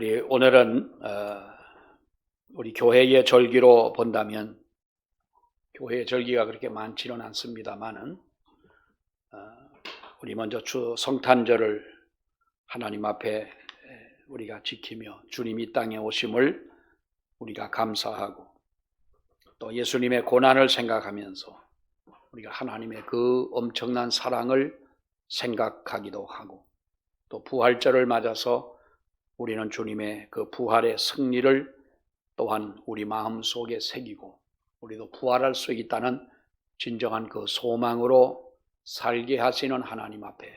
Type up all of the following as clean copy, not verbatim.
우리 오늘은 우리 교회의 절기로 본다면 교회의 절기가 그렇게 많지는 않습니다만은 우리 먼저 성탄절을 하나님 앞에 우리가 지키며 주님 이 땅에 오심을 우리가 감사하고 또 예수님의 고난을 생각하면서 우리가 하나님의 그 엄청난 사랑을 생각하기도 하고 또 부활절을 맞아서 우리는 주님의 그 부활의 승리를 또한 우리 마음속에 새기고 우리도 부활할 수 있다는 진정한 그 소망으로 살게 하시는 하나님 앞에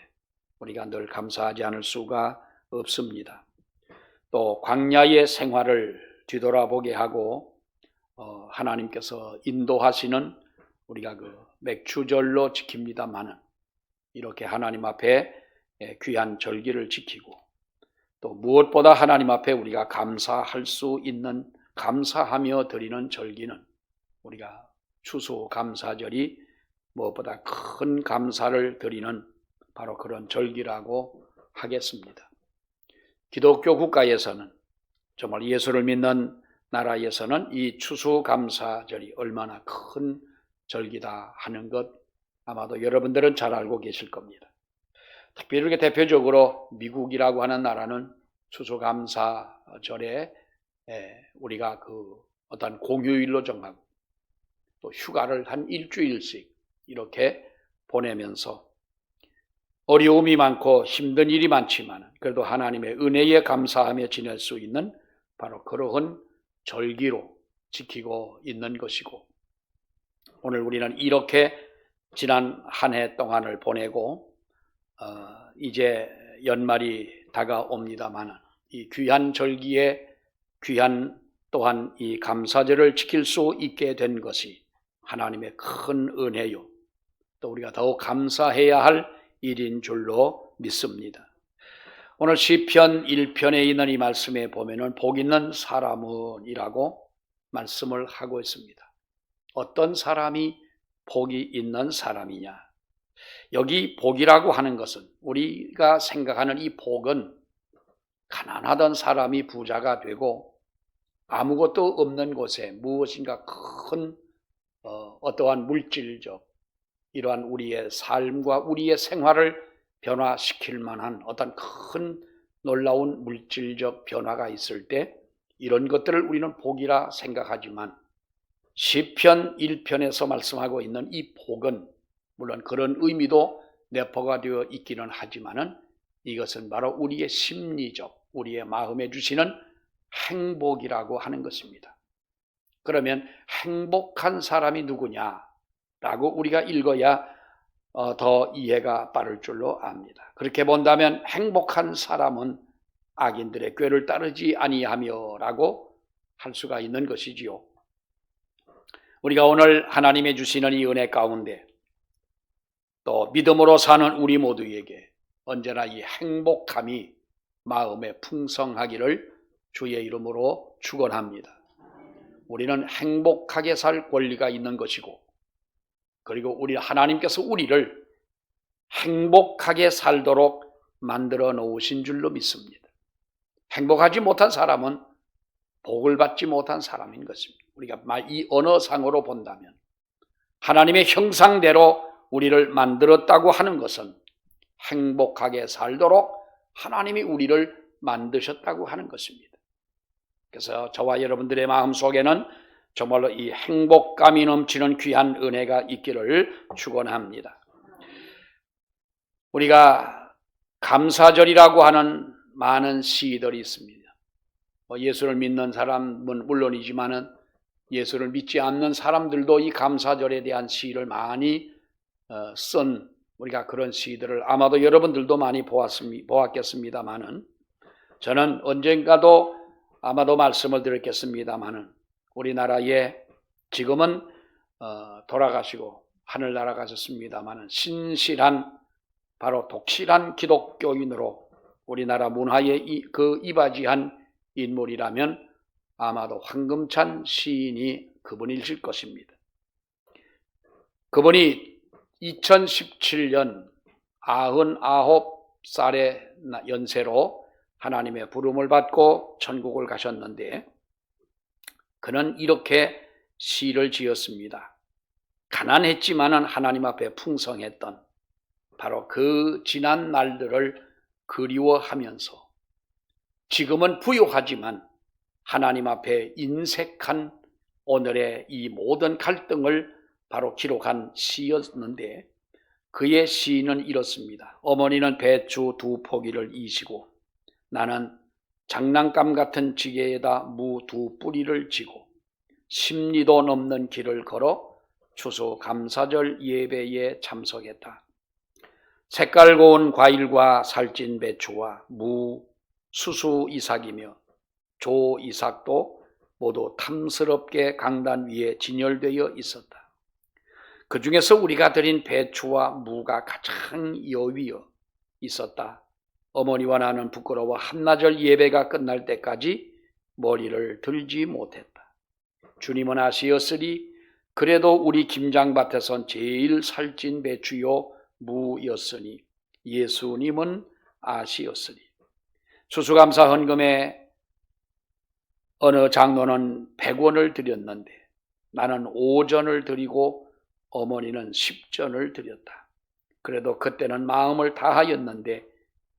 우리가 늘 감사하지 않을 수가 없습니다. 또 광야의 생활을 뒤돌아보게 하고 하나님께서 인도하시는 우리가 그 맥추절로 지킵니다마는 이렇게 하나님 앞에 귀한 절기를 지키고 또 무엇보다 하나님 앞에 우리가 감사할 수 있는 감사하며 드리는 절기는 우리가 추수감사절이 무엇보다 큰 감사를 드리는 바로 그런 절기라고 하겠습니다. 기독교 국가에서는 정말 예수를 믿는 나라에서는 이 추수감사절이 얼마나 큰 절기다 하는 것 아마도 여러분들은 잘 알고 계실 겁니다. 특별히 이렇게 대표적으로 미국이라고 하는 나라는 추수감사절에 우리가 그 어떤 공휴일로 정하고 또 휴가를 한 일주일씩 이렇게 보내면서 어려움이 많고 힘든 일이 많지만 그래도 하나님의 은혜에 감사하며 지낼 수 있는 바로 그러한 절기로 지키고 있는 것이고 오늘 우리는 이렇게 지난 한 해 동안을 보내고 이제 연말이 다가옵니다만 이 귀한 절기에 귀한 또한 이 감사절을 지킬 수 있게 된 것이 하나님의 큰 은혜요. 또 우리가 더욱 감사해야 할 일인 줄로 믿습니다. 오늘 시편 1편에 있는 이 말씀에 보면은 복 있는 사람은 이라고 말씀을 하고 있습니다. 어떤 사람이 복이 있는 사람이냐? 여기 복이라고 하는 것은 우리가 생각하는 이 복은 가난하던 사람이 부자가 되고 아무것도 없는 곳에 무엇인가 큰 어떠한 물질적 이러한 우리의 삶과 우리의 생활을 변화시킬 만한 어떤 큰 놀라운 물질적 변화가 있을 때 이런 것들을 우리는 복이라 생각하지만 시편 1편에서 말씀하고 있는 이 복은 물론 그런 의미도 내포가 되어 있기는 하지만은 이것은 바로 우리의 심리적, 우리의 마음에 주시는 행복이라고 하는 것입니다. 그러면 행복한 사람이 누구냐라고 우리가 읽어야 더 이해가 빠를 줄로 압니다. 그렇게 본다면 행복한 사람은 악인들의 꾀를 따르지 아니하며라고 할 수가 있는 것이지요. 우리가 오늘 하나님의 주시는 이 은혜 가운데 또 믿음으로 사는 우리 모두에게 언제나 이 행복함이 마음에 풍성하기를 주의 이름으로 축원합니다. 우리는 행복하게 살 권리가 있는 것이고 그리고 우리 하나님께서 우리를 행복하게 살도록 만들어 놓으신 줄로 믿습니다. 행복하지 못한 사람은 복을 받지 못한 사람인 것입니다. 우리가 이 언어상으로 본다면 하나님의 형상대로 우리를 만들었다고 하는 것은 행복하게 살도록 하나님이 우리를 만드셨다고 하는 것입니다. 그래서 저와 여러분들의 마음속에는 정말로 이 행복감이 넘치는 귀한 은혜가 있기를 축원합니다. 우리가 감사절이라고 하는 많은 시들이 있습니다. 예수를 믿는 사람은 물론이지만은 예수를 믿지 않는 사람들도 이 감사절에 대한 시를 많이 쓴 우리가 그런 시들을 아마도 여러분들도 많이 보았겠습니다만은 저는 언젠가도 아마도 말씀을 드렸겠습니다만은 우리나라에 지금은 돌아가시고 하늘 날아가셨습니다만은 신실한 바로 독실한 기독교인으로 우리나라 문화에 이바지한 인물이라면 아마도 황금찬 시인이 그분이실 것입니다. 그분이 2017년 99살의 연세로 하나님의 부름을 받고 천국을 가셨는데 그는 이렇게 시를 지었습니다. 가난했지만은 하나님 앞에 풍성했던 바로 그 지난 날들을 그리워하면서 지금은 부유하지만 하나님 앞에 인색한 오늘의 이 모든 갈등을 바로 기록한 시였는데 그의 시는 이렇습니다. 어머니는 배추 2포기를 이시고 나는 장난감 같은 지게에다 무 2뿌리를 지고 10리도 넘는 길을 걸어 추수감사절 예배에 참석했다. 색깔 고운 과일과 살찐 배추와 무, 수수 이삭이며 조 이삭도 모두 탐스럽게 강단 위에 진열되어 있었다. 그 중에서 우리가 드린 배추와 무가 가장 여위어 있었다. 어머니와 나는 부끄러워 한나절 예배가 끝날 때까지 머리를 들지 못했다. 주님은 아시었으리 그래도 우리 김장밭에선 제일 살찐 배추요 무였으니 예수님은 아시었으리. 추수감사 헌금에 어느 장로는 100원을 드렸는데 나는 5전을 드리고 어머니는 10전을 드렸다. 그래도 그때는 마음을 다하였는데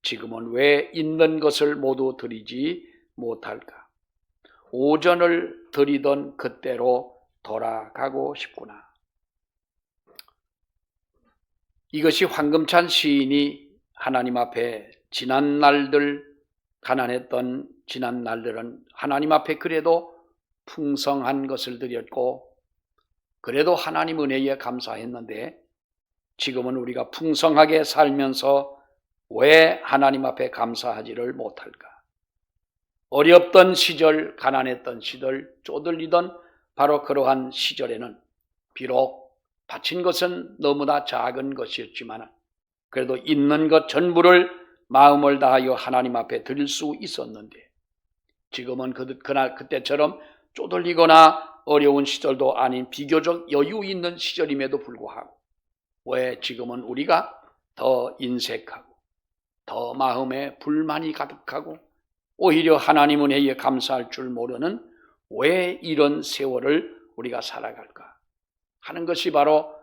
지금은 왜 있는 것을 모두 드리지 못할까? 5전을 드리던 그때로 돌아가고 싶구나. 이것이 황금찬 시인이 하나님 앞에 지난 날들, 가난했던 지난 날들은 하나님 앞에 그래도 풍성한 것을 드렸고 그래도 하나님 은혜에 감사했는데 지금은 우리가 풍성하게 살면서 왜 하나님 앞에 감사하지를 못할까? 어렵던 시절, 가난했던 시절, 쪼들리던 바로 그러한 시절에는 비록 바친 것은 너무나 작은 것이었지만 그래도 있는 것 전부를 마음을 다하여 하나님 앞에 드릴 수 있었는데 지금은 그때처럼 쪼들리거나 어려운 시절도 아닌 비교적 여유 있는 시절임에도 불구하고 왜 지금은 우리가 더 인색하고 더 마음에 불만이 가득하고 오히려 하나님 은혜에 감사할 줄 모르는 왜 이런 세월을 우리가 살아갈까 하는 것이 바로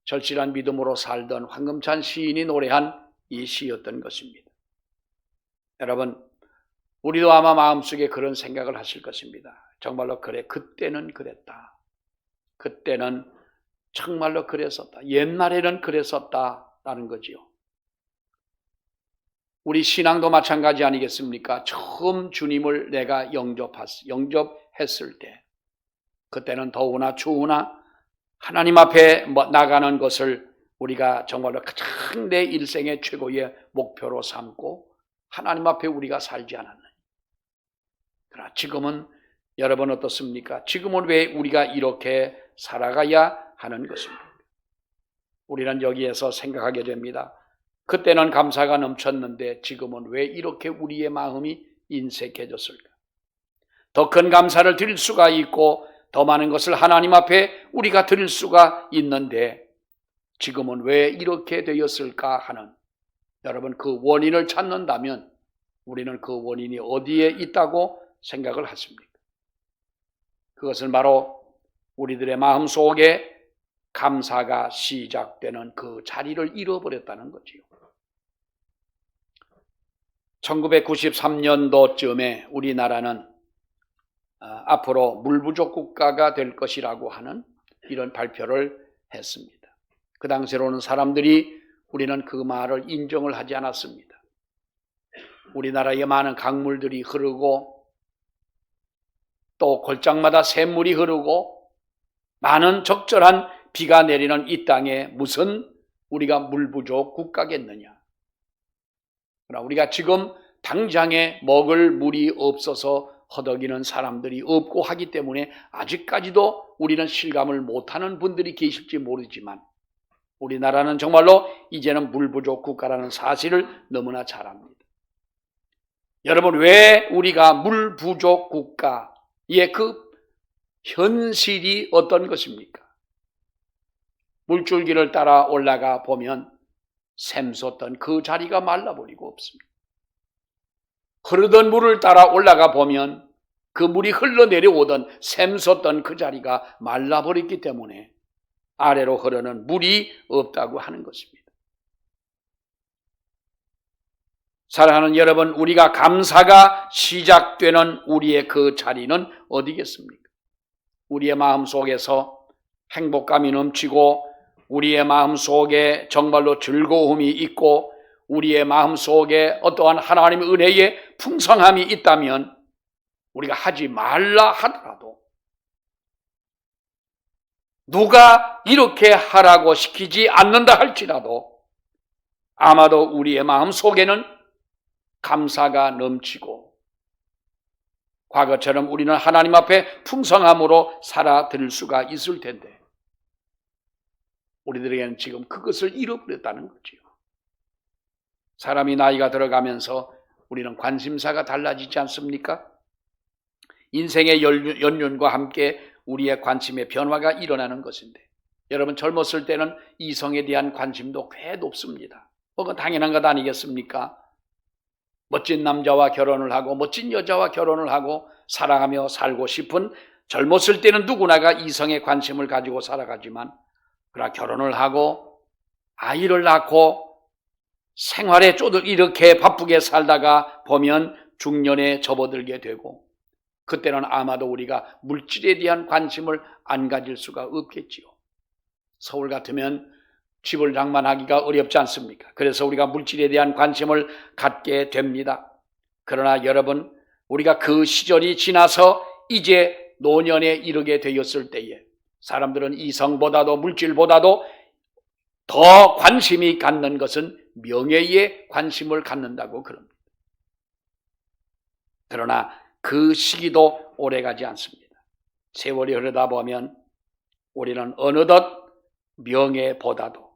절실한 믿음으로 살던 황금찬 시인이 노래한 이 시였던 것입니다. 여러분, 우리도 아마 마음속에 그런 생각을 하실 것입니다. 정말로 그래, 그때는 그랬다. 그때는 정말로 그랬었다. 옛날에는 그랬었다라는 거지요. 우리 신앙도 마찬가지 아니겠습니까? 처음 주님을 내가 영접했을 때 그때는 더우나 추우나 하나님 앞에 나가는 것을 우리가 정말로 가장 내 일생의 최고의 목표로 삼고 하나님 앞에 우리가 살지 않았느냐. 그러나 지금은 여러분 어떻습니까? 지금은 왜 우리가 이렇게 살아가야 하는 것입니까? 우리는 여기에서 생각하게 됩니다. 그때는 감사가 넘쳤는데 지금은 왜 이렇게 우리의 마음이 인색해졌을까? 더 큰 감사를 드릴 수가 있고 더 많은 것을 하나님 앞에 우리가 드릴 수가 있는데 지금은 왜 이렇게 되었을까 하는 여러분 그 원인을 찾는다면 우리는 그 원인이 어디에 있다고 생각을 하십니까? 그것은 바로 우리들의 마음속에 감사가 시작되는 그 자리를 잃어버렸다는 거지요. 1993년도쯤에 우리나라는 앞으로 물부족 국가가 될 것이라고 하는 이런 발표를 했습니다. 그 당시로는 사람들이 우리는 그 말을 인정을 하지 않았습니다. 우리나라에 많은 강물들이 흐르고 또 골짜기마다 샘물이 흐르고 많은 적절한 비가 내리는 이 땅에 무슨 우리가 물부족 국가겠느냐. 그러나 우리가 지금 당장에 먹을 물이 없어서 허덕이는 사람들이 없고 하기 때문에 아직까지도 우리는 실감을 못하는 분들이 계실지 모르지만 우리나라는 정말로 이제는 물부족 국가라는 사실을 너무나 잘 압니다. 여러분 왜 우리가 물부족 국가의 그 현실이 어떤 것입니까? 물줄기를 따라 올라가 보면 샘솟던 그 자리가 말라버리고 없습니다. 흐르던 물을 따라 올라가 보면 그 물이 흘러내려오던 샘솟던 그 자리가 말라버렸기 때문에 아래로 흐르는 물이 없다고 하는 것입니다. 사랑하는 여러분, 우리가 감사가 시작되는 우리의 그 자리는 어디겠습니까? 우리의 마음 속에서 행복감이 넘치고 우리의 마음 속에 정말로 즐거움이 있고 우리의 마음 속에 어떠한 하나님의 은혜의 풍성함이 있다면 우리가 하지 말라 하더라도 누가 이렇게 하라고 시키지 않는다 할지라도 아마도 우리의 마음 속에는 감사가 넘치고 과거처럼 우리는 하나님 앞에 풍성함으로 살아들 수가 있을 텐데 우리들에게는 지금 그것을 잃어버렸다는 거지요. 사람이 나이가 들어가면서 우리는 관심사가 달라지지 않습니까? 인생의 연륜과 함께 우리의 관심의 변화가 일어나는 것인데 여러분 젊었을 때는 이성에 대한 관심도 꽤 높습니다. 그건 당연한 것 아니겠습니까? 멋진 남자와 결혼을 하고 멋진 여자와 결혼을 하고 사랑하며 살고 싶은 젊었을 때는 누구나가 이성에 관심을 가지고 살아가지만 그러나 결혼을 하고 아이를 낳고 생활에 이렇게 바쁘게 살다가 보면 중년에 접어들게 되고 그때는 아마도 우리가 물질에 대한 관심을 안 가질 수가 없겠지요. 서울 같으면 집을 장만하기가 어렵지 않습니까? 그래서 우리가 물질에 대한 관심을 갖게 됩니다. 그러나 여러분, 우리가 그 시절이 지나서 이제 노년에 이르게 되었을 때에 사람들은 이성보다도 물질보다도 더 관심이 갖는 것은 명예에 관심을 갖는다고 그럽니다. 그러나 그 시기도 오래가지 않습니다. 세월이 흐르다 보면 우리는 어느덧 명예보다도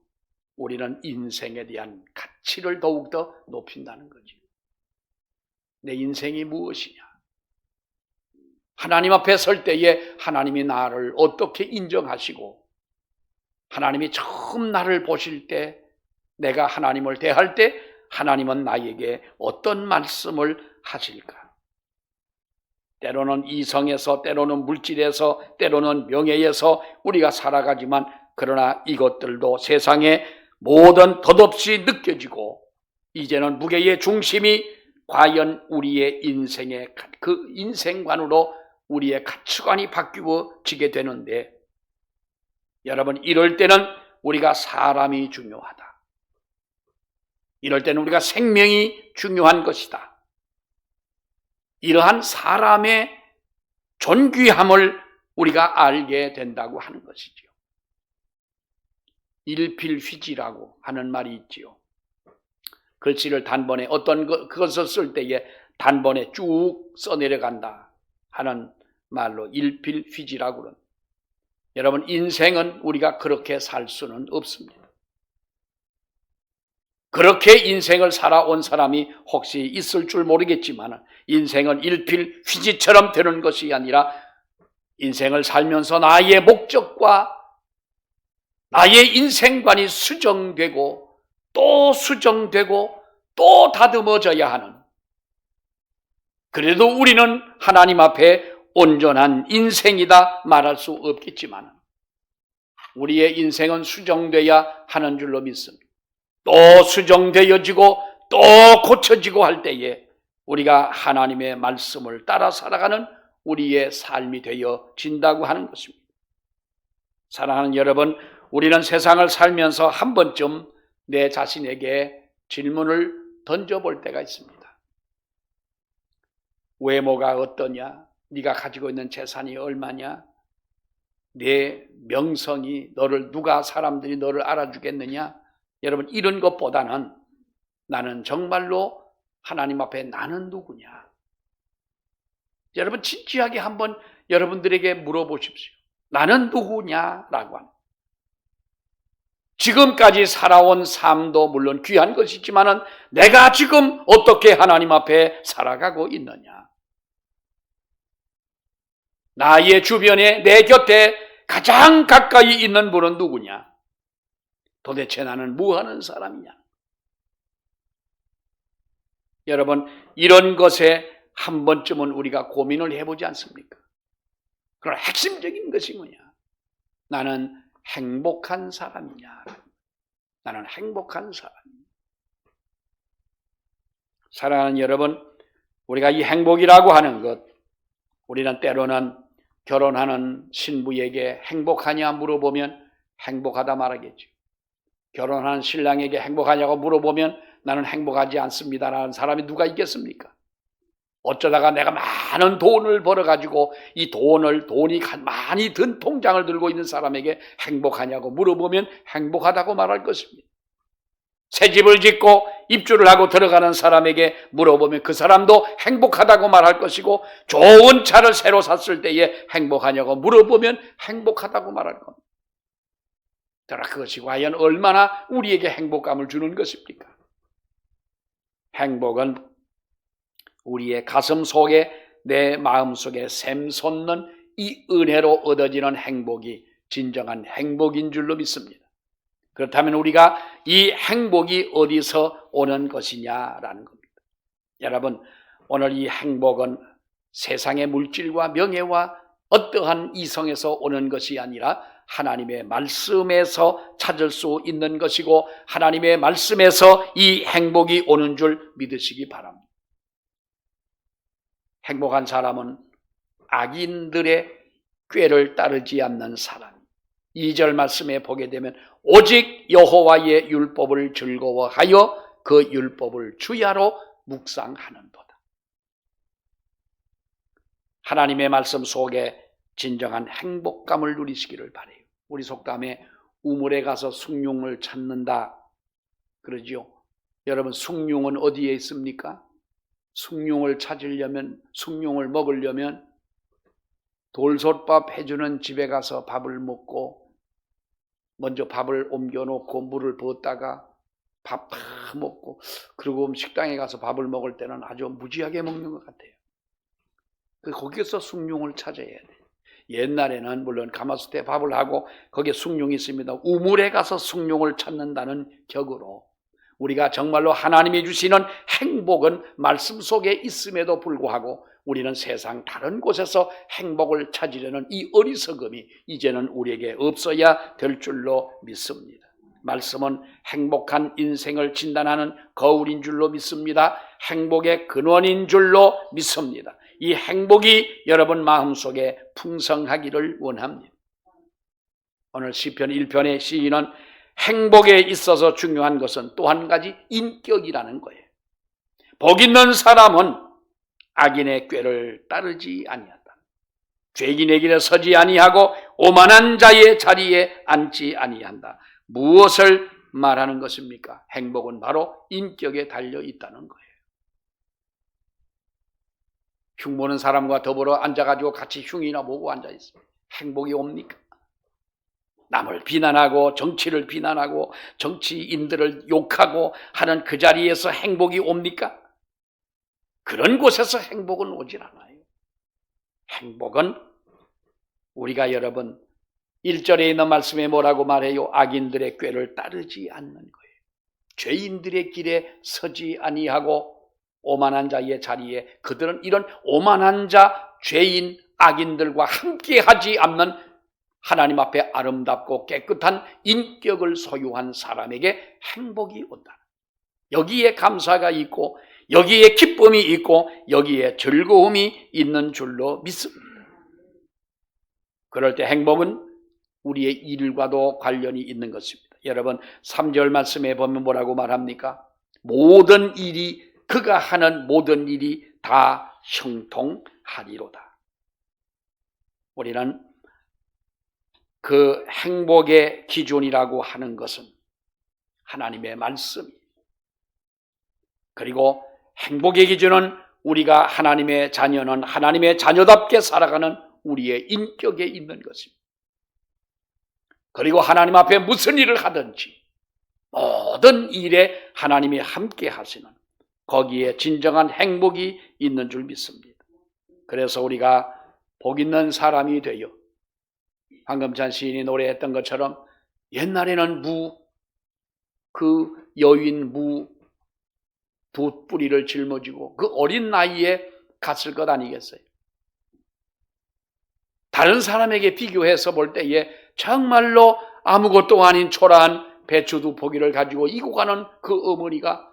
우리는 인생에 대한 가치를 더욱더 높인다는 거죠. 내 인생이 무엇이냐? 하나님 앞에 설 때에 하나님이 나를 어떻게 인정하시고 하나님이 처음 나를 보실 때 내가 하나님을 대할 때 하나님은 나에게 어떤 말씀을 하실까? 때로는 이성에서 때로는 물질에서 때로는 명예에서 우리가 살아가지만 그러나 이것들도 세상에 모든 덧없이 느껴지고 이제는 무게의 중심이 과연 우리의 인생의 그 인생관으로 우리의 가치관이 바뀌어지게 되는데 여러분 이럴 때는 우리가 사람이 중요하다. 이럴 때는 우리가 생명이 중요한 것이다. 이러한 사람의 존귀함을 우리가 알게 된다고 하는 것이지요. 일필휘지라고 하는 말이 있지요. 글씨를 단번에 그것을 쓸 때에 단번에 쭉 써내려간다 하는 말로 일필휘지라고 그럽니다. 여러분 인생은 우리가 그렇게 살 수는 없습니다. 그렇게 인생을 살아온 사람이 혹시 있을 줄 모르겠지만 인생은 일필휘지처럼 되는 것이 아니라 인생을 살면서 나의 목적과 나의 인생관이 수정되고 또 수정되고 또 다듬어져야 하는 그래도 우리는 하나님 앞에 온전한 인생이다 말할 수 없겠지만 우리의 인생은 수정돼야 하는 줄로 믿습니다. 또 수정되어지고 또 고쳐지고 할 때에 우리가 하나님의 말씀을 따라 살아가는 우리의 삶이 되어진다고 하는 것입니다. 사랑하는 여러분, 우리는 세상을 살면서 한 번쯤 내 자신에게 질문을 던져볼 때가 있습니다. 외모가 어떠냐? 네가 가지고 있는 재산이 얼마냐? 내 명성이 사람들이 너를 알아주겠느냐? 여러분 이런 것보다는 나는 정말로 하나님 앞에 나는 누구냐? 여러분 진지하게 한번 여러분들에게 물어보십시오. 나는 누구냐라고 합니다. 지금까지 살아온 삶도 물론 귀한 것이지만 내가 지금 어떻게 하나님 앞에 살아가고 있느냐? 나의 주변에 내 곁에 가장 가까이 있는 분은 누구냐? 도대체 나는 뭐 하는 사람이냐? 여러분, 이런 것에 한 번쯤은 우리가 고민을 해보지 않습니까? 그러나 핵심적인 것이 뭐냐? 나는 행복한 사람이냐? 나는 행복한 사람이냐? 사랑하는 여러분, 우리가 이 행복이라고 하는 것, 우리는 때로는 결혼하는 신부에게 행복하냐 물어보면 행복하다 말하겠죠. 결혼하는 신랑에게 행복하냐고 물어보면 나는 행복하지 않습니다라는 사람이 누가 있겠습니까? 어쩌다가 내가 많은 돈을 벌어가지고 이 돈이 많이 든 통장을 들고 있는 사람에게 행복하냐고 물어보면 행복하다고 말할 것입니다. 새 집을 짓고 입주를 하고 들어가는 사람에게 물어보면 그 사람도 행복하다고 말할 것이고, 좋은 차를 새로 샀을 때에 행복하냐고 물어보면 행복하다고 말할 겁니다. 그러나 그것이 과연 얼마나 우리에게 행복감을 주는 것입니까? 행복은 우리의 가슴 속에, 내 마음 속에 샘솟는 이 은혜로 얻어지는 행복이 진정한 행복인 줄로 믿습니다. 그렇다면 우리가 이 행복이 어디서 오는 것이냐라는 겁니다. 여러분, 오늘 이 행복은 세상의 물질과 명예와 어떠한 이성에서 오는 것이 아니라 하나님의 말씀에서 찾을 수 있는 것이고, 하나님의 말씀에서 이 행복이 오는 줄 믿으시기 바랍니다. 행복한 사람은 악인들의 꾀를 따르지 않는 사람. 2절 말씀에 보게 되면 오직 여호와의 율법을 즐거워하여 그 율법을 주야로 묵상하는도다. 하나님의 말씀 속에 진정한 행복감을 누리시기를 바라요. 우리 속담에 우물에 가서 숭늉을 찾는다 그러지요. 여러분, 숭늉은 어디에 있습니까? 숭늉을 찾으려면, 숭늉을 먹으려면 돌솥밥 해주는 집에 가서 밥을 먹고, 먼저 밥을 옮겨놓고 물을 부었다가 밥 다 먹고, 그리고 식당에 가서 밥을 먹을 때는 아주 무지하게 먹는 것 같아요. 거기서 숭늉을 찾아야 돼요. 옛날에는 물론 가마솥에 밥을 하고 거기에 숭늉이 있습니다. 우물에 가서 숭늉을 찾는다는 격으로 우리가 정말로 하나님이 주시는 행복은 말씀 속에 있음에도 불구하고 우리는 세상 다른 곳에서 행복을 찾으려는 이 어리석음이 이제는 우리에게 없어야 될 줄로 믿습니다. 말씀은 행복한 인생을 진단하는 거울인 줄로 믿습니다. 행복의 근원인 줄로 믿습니다. 이 행복이 여러분 마음속에 풍성하기를 원합니다. 오늘 시편 1편의 시인은 행복에 있어서 중요한 것은 또 한 가지 인격이라는 거예요. 복 있는 사람은 악인의 꾀를 따르지 아니한다. 죄인의 길에 서지 아니하고 오만한 자의 자리에 앉지 아니한다. 무엇을 말하는 것입니까? 행복은 바로 인격에 달려 있다는 거예요. 흉보는 사람과 더불어 앉아가지고 같이 흉이나 보고 앉아있습니다. 행복이 옵니까? 남을 비난하고 정치를 비난하고 정치인들을 욕하고 하는 그 자리에서 행복이 옵니까? 그런 곳에서 행복은 오질 않아요. 행복은 우리가 여러분 1절에 있는 말씀에 뭐라고 말해요? 악인들의 꾀를 따르지 않는 거예요. 죄인들의 길에 서지 아니하고 오만한 자의 자리에, 그들은 이런 오만한 자, 죄인, 악인들과 함께 하지 않는 하나님 앞에 아름답고 깨끗한 인격을 소유한 사람에게 행복이 온다. 여기에 감사가 있고 여기에 기쁨이 있고 여기에 즐거움이 있는 줄로 믿습니다. 그럴 때 행복은 우리의 일과도 관련이 있는 것입니다. 여러분 3절 말씀에 보면 뭐라고 말합니까? 모든 일이, 그가 하는 모든 일이 다 형통하리로다. 우리는 그 행복의 기준이라고 하는 것은 하나님의 말씀입니다. 그리고 행복의 기준은 우리가 하나님의 자녀는 하나님의 자녀답게 살아가는 우리의 인격에 있는 것입니다. 그리고 하나님 앞에 무슨 일을 하든지 모든 일에 하나님이 함께 하시는, 거기에 진정한 행복이 있는 줄 믿습니다. 그래서 우리가 복 있는 사람이 되어 황금찬 시인이 노래했던 것처럼 옛날에는 그 여인 두 뿌리를 짊어지고 그 어린 나이에 갔을 것 아니겠어요? 다른 사람에게 비교해서 볼 때에 정말로 아무것도 아닌 초라한 배추 두 포기를 가지고 이고 가는 그 어머니가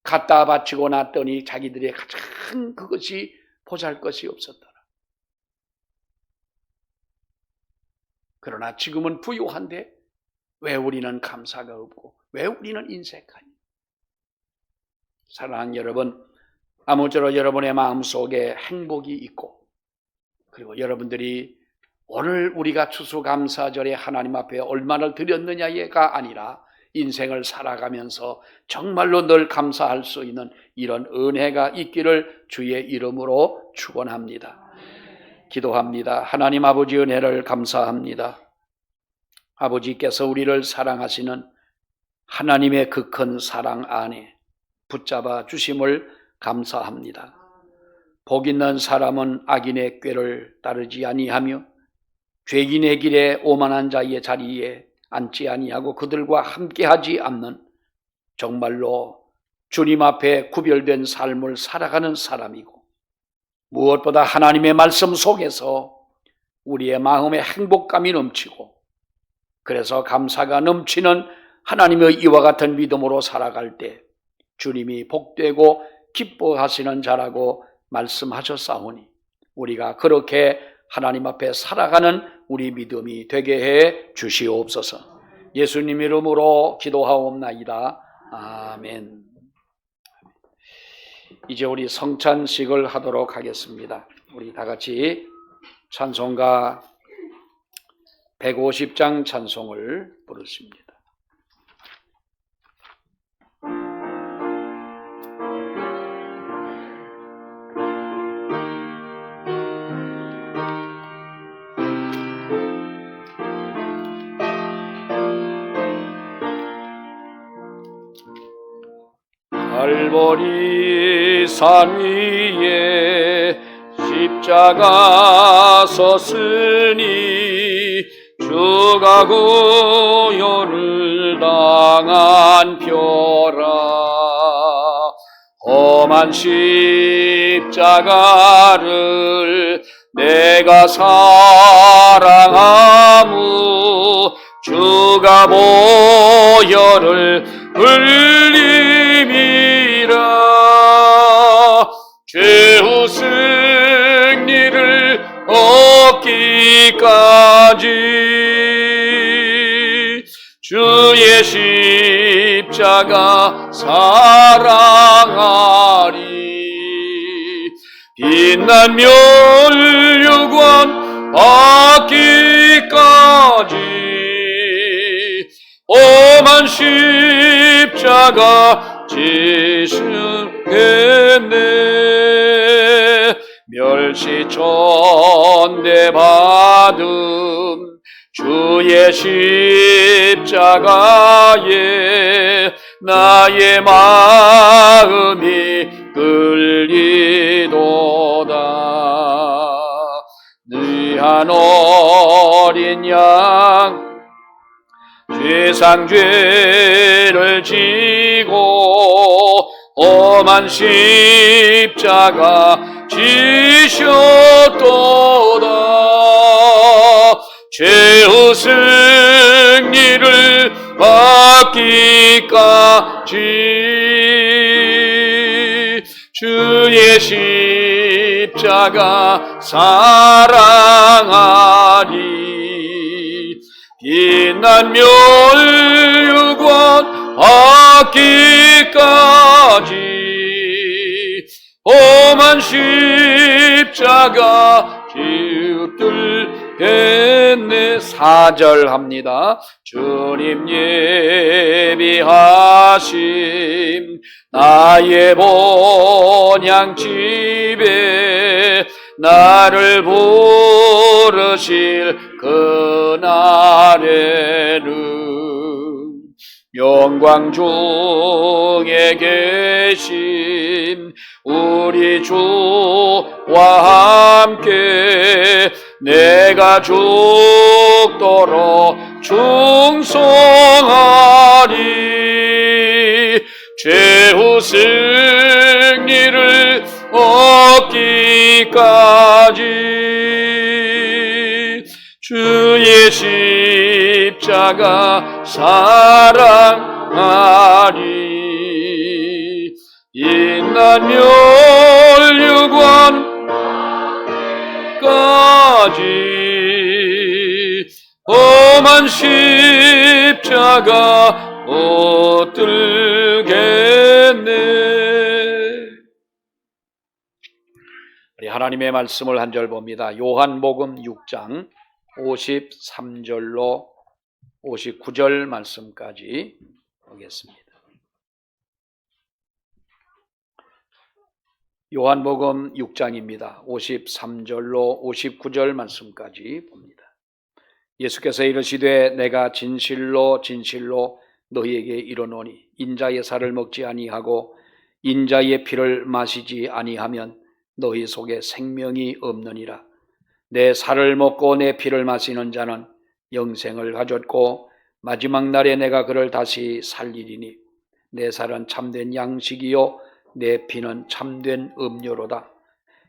갖다 바치고 났더니 자기들의 가장 그것이 보잘것이 없었더라. 그러나 지금은 부유한데 왜 우리는 감사가 없고 왜 우리는 인색하니? 사랑하는 여러분, 아무쪼록 여러분의 마음속에 행복이 있고 그리고 여러분들이 오늘 우리가 추수감사절에 하나님 앞에 얼마나 드렸느냐가 아니라 인생을 살아가면서 정말로 늘 감사할 수 있는 이런 은혜가 있기를 주의 이름으로 축원합니다. 기도합니다. 하나님 아버지 은혜를 감사합니다. 아버지께서 우리를 사랑하시는 하나님의 그 큰 사랑 안에 붙잡아 주심을 감사합니다. 복 있는 사람은 악인의 꾀를 따르지 아니하며 죄인의 길에 오만한 자의 자리에 앉지 아니하고 그들과 함께하지 않는 정말로 주님 앞에 구별된 삶을 살아가는 사람이고 무엇보다 하나님의 말씀 속에서 우리의 마음에 행복감이 넘치고 그래서 감사가 넘치는 하나님의 이와 같은 믿음으로 살아갈 때 주님이 복되고 기뻐하시는 자라고 말씀하셨사오니 우리가 그렇게 하나님 앞에 살아가는 우리 믿음이 되게 해 주시옵소서. 예수님 이름으로 기도하옵나이다. 아멘. 이제 우리 성찬식을 하도록 하겠습니다. 우리 다 같이 찬송가 150장 찬송을 부르십니다. 갈보리 산 위에 십자가 섰으니 주가 구원을 당한 표라. 험한 십자가를 내가 사랑하무 주가 보혈을 흘림이라. 최후 승리를 얻기까지 주의 십자가 사랑하리. 빛난 멸류관 받기까지 험한 십자가 지시겠네. 멸시 천대 받음 주의 십자가에 나의 마음이 끌리도다. 느한 어린 양 세상 죄를 지고 험한 십자가 지셨도다. 최후 승리를 받기까지 주의 십자가 사랑하리. 빛난 멸류관 받기까지 험한 십자가 붙들겠네. 4절합니다. 주님 예비하심 나의 본향집에 나를 부르실 그날에는 영광 중에 계신 우리 주와 함께 내가 죽도록 충성하리. 최후 승리를 얻기까지 주의 십자가 사랑하리. 인난 멸류관까지 험한 십자가 못 들겠네. 우리 하나님의 말씀을 한 절 봅니다. 요한복음 6장 53절로 59절 말씀까지 보겠습니다. 요한복음 6장입니다. 53절로 59절 말씀까지 봅니다. 예수께서 이르시되 내가 진실로 진실로 너희에게 이르노니 인자의 살을 먹지 아니하고 인자의 피를 마시지 아니하면 너희 속에 생명이 없느니라. 내 살을 먹고 내 피를 마시는 자는 영생을 가졌고 마지막 날에 내가 그를 다시 살리리니 내 살은 참된 양식이요 내 피는 참된 음료로다.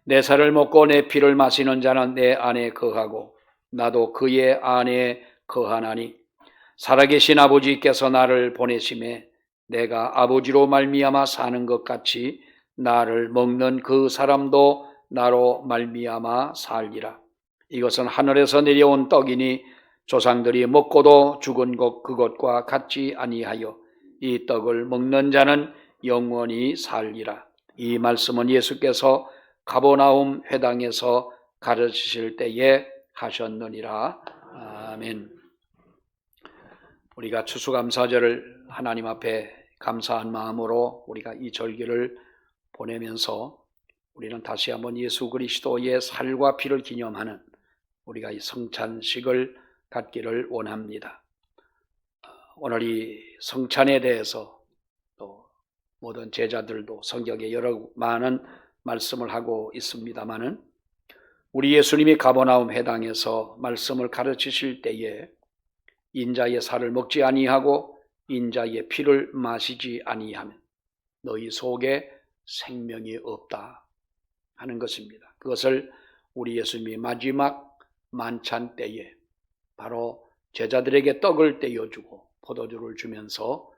내 살을 먹고 내 피를 마시는 자는 내 안에 거하고 나도 그의 안에 거하나니 살아계신 아버지께서 나를 보내심에 내가 아버지로 말미암아 사는 것 같이 나를 먹는 그 사람도 나로 말미암아 살리라. 이것은 하늘에서 내려온 떡이니 조상들이 먹고도 죽은 것 그것과 같지 아니하여 이 떡을 먹는 자는 영원히 살리라. 이 말씀은 예수께서 가버나움 회당에서 가르치실 때에 하셨느니라. 아멘. 우리가 추수감사절을 하나님 앞에 감사한 마음으로 우리가 이 절기를 보내면서 우리는 다시 한번 예수 그리스도의 살과 피를 기념하는 우리가 이 성찬식을 갖기를 원합니다. 오늘 이 성찬에 대해서 또 모든 제자들도 성경에 여러 많은 말씀을 하고 있습니다마는 우리 예수님이 가버나움 회당에서 말씀을 가르치실 때에 인자의 살을 먹지 아니하고 인자의 피를 마시지 아니하면 너희 속에 생명이 없다 하는 것입니다. 그것을 우리 예수님이 마지막 만찬 때에 바로 제자들에게 떡을 떼어주고 포도주를 주면서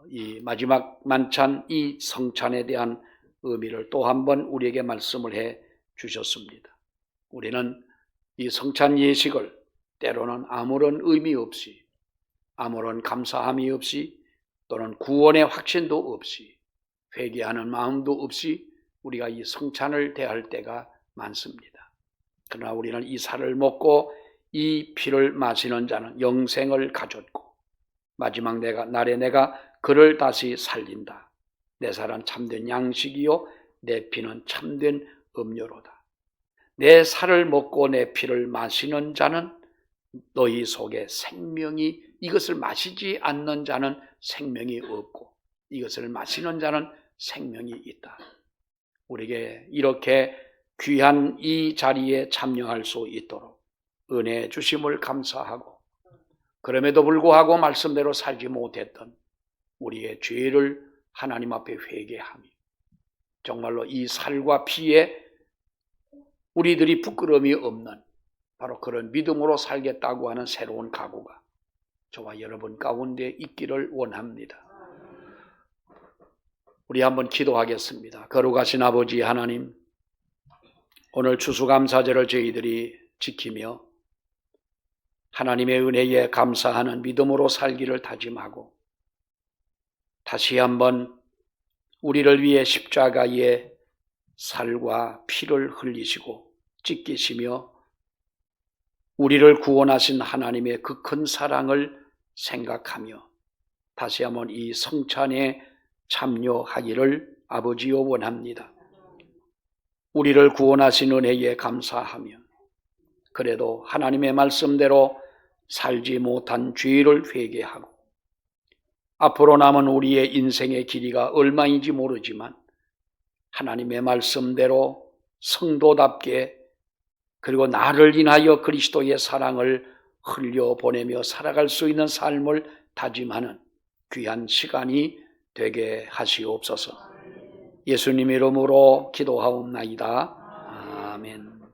이 마지막 만찬, 이 성찬에 대한 의미를 또 한 번 우리에게 말씀을 해 주셨습니다. 우리는 이 성찬 예식을 때로는 아무런 의미 없이, 아무런 감사함이 없이, 또는 구원의 확신도 없이, 회개하는 마음도 없이 우리가 이 성찬을 대할 때가 많습니다. 그러나 우리는 이 살을 먹고 이 피를 마시는 자는 영생을 가졌고 마지막 날에 내가 그를 다시 살린다. 내 살은 참된 양식이요 내 피는 참된 음료로다. 내 살을 먹고 내 피를 마시는 자는 너희 속에 생명이, 이것을 마시지 않는 자는 생명이 없고 이것을 마시는 자는 생명이 있다. 우리에게 이렇게 귀한 이 자리에 참여할 수 있도록 은혜 주심을 감사하고, 그럼에도 불구하고 말씀대로 살지 못했던 우리의 죄를 하나님 앞에 회개하며 정말로 이 살과 피에 우리들이 부끄러움이 없는 바로 그런 믿음으로 살겠다고 하는 새로운 각오가 저와 여러분 가운데 있기를 원합니다. 우리 한번 기도하겠습니다. 거룩하신 아버지 하나님, 오늘 추수감사절을 저희들이 지키며 하나님의 은혜에 감사하는 믿음으로 살기를 다짐하고 다시 한번 우리를 위해 십자가의 살과 피를 흘리시고 찢기시며 우리를 구원하신 하나님의 그 큰 사랑을 생각하며 다시 한번 이 성찬에 참여하기를 아버지여 원합니다. 우리를 구원하신 은혜에 감사하며 그래도 하나님의 말씀대로 살지 못한 죄를 회개하고 앞으로 남은 우리의 인생의 길이가 얼마인지 모르지만 하나님의 말씀대로 성도답게 그리고 나를 인하여 그리스도의 사랑을 흘려보내며 살아갈 수 있는 삶을 다짐하는 귀한 시간이 되게 하시옵소서. 예수님 이름으로 기도하옵나이다. 아멘.